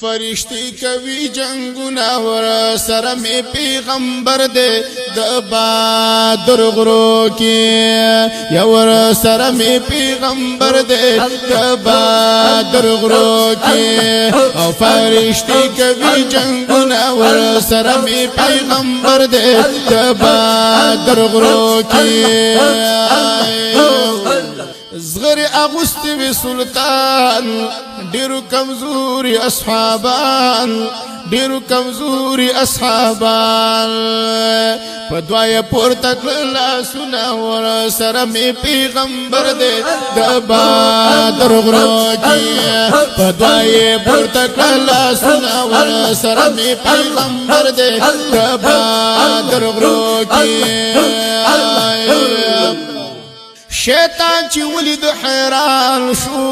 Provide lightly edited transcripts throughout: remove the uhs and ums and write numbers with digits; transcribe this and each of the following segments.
فرشتي کوي جنگونه ور سره می پیغمبر دے د بدر غرو کې یا ور سره می پیغمبر دے د بدر غرو کې او فرشتي کوي جنگونه ور سره می پیغمبر دے د بدر غرو کې زغر اغسطی و سلطان ډیرو کمزوری اصحابان ډیرو کمزوری اصحابان په دوای پورته کړل لاسونه ور سره می پیغمبر دے د بدر غرو کې په دوای پورته کړل لاسونه ور سره می پیغمبر دے د بدر غرو کې شیطان چې ولید حیران شو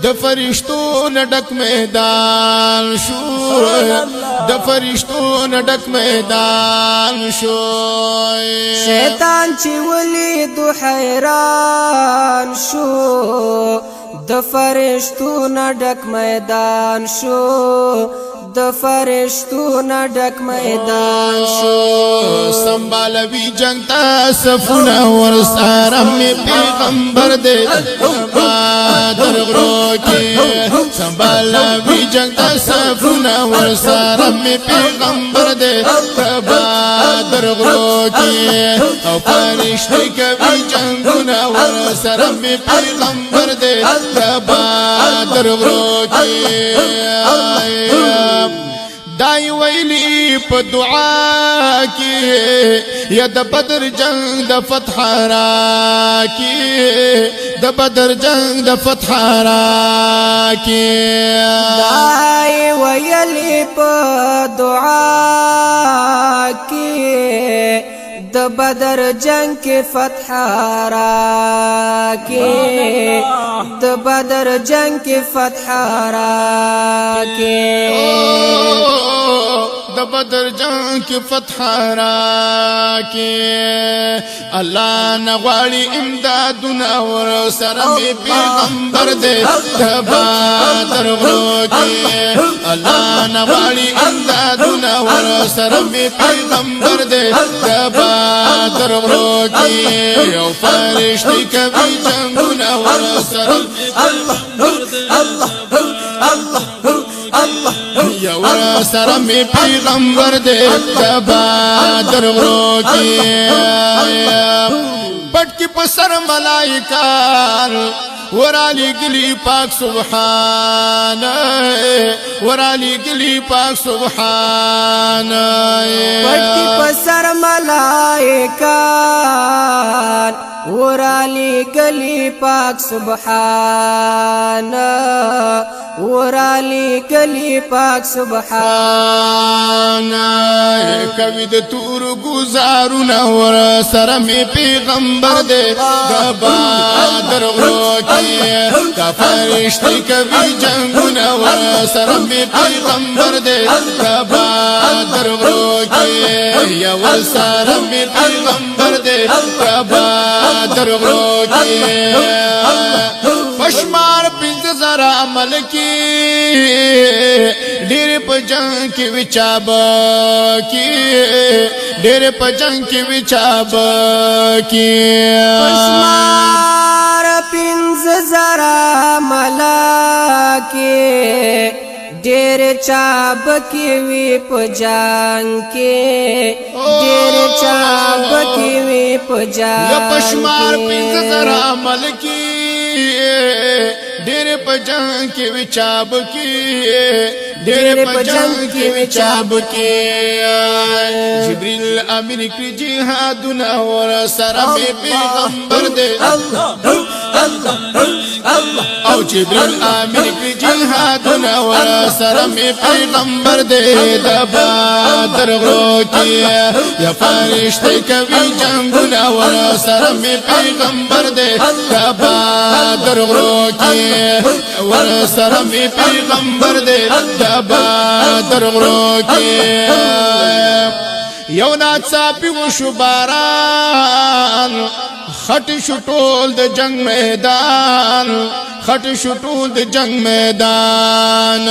د فرشتو نډک میدان شو د فرشتو نډک میدان شو شیطان چې ولید حیران شو د فرشتو نډک میدان شو د فرشتو نډک میدان شو سنبالوی جنگ تا صفونه ور سره می پیغمبر دے بدر غرو کې سنبالوی جنگ تا صفونه ور سره می پیغمبر دے بدر غرو کې او فرشتي کوي جنگونه ور سره می پیغمبر دے بدر غرو کې دای ویلی په دعا کې یا د بدر جنگ د فتح را کې د بدر جنگ د فتح را کې دای ویلی په دعا کې د بدر جنگ کې فتح را کې د بدر جنگ کې فتح را کې د بدر جنگ کې فتح را کې الله نغواړي امدادونه ور سره می پیغمبر دے د بدر غرو کې الله نغواړي امدادونه ور سره می پیغمبر دے د بدر غرو کې یو فرشتي کوي جنگونه ور سره الله الله الله الله یا ور سره می پیغمبر دے د بدر غرو کې پټ کی په سر ملائکه ورالی گلی پاک سبحان ورالی گلی پاک سبحان پٹی پسر ملائکان ورالی گلی پاک سبحان ورالی گلی پاک سبحان کوي د تور گزارونه ور سره می پیغمبر دے د بدر غرو کې دا فرشتي کوي جنگونه ور سره می پیغمبر دے د بدر غرو کې یا ور سره می پیغمبر دے د بدر غرو کې پشمار پنځه زره عمل کې ډېر په جنگ کې وچاب کې ډېر په جنگ کې وچاب کې پشمار پنځه زره عمل کې ډېر چاب کې وی په جنگ کې ډېر چاب کې وی په جنگ یا پشمار پنځه زره عمل کې ډېر په جنگ کې وچاب کې ډېر په جنگ کې وچاب کې جبريل امین کې جهادونه ور سره می پیغمبر دے او جبريل امین کې جهادونه ور سره می پیغمبر دے د بدر غرو کې یا فرشتي کوي جنگونه ور سره می پیغمبر دے د بدر غرو کې ور سره می پیغمبر دے د بدر غرو کې یو ناڅاپي وشو باران خټ شټول د جنگ میدان خټ شټول د جنگ میدان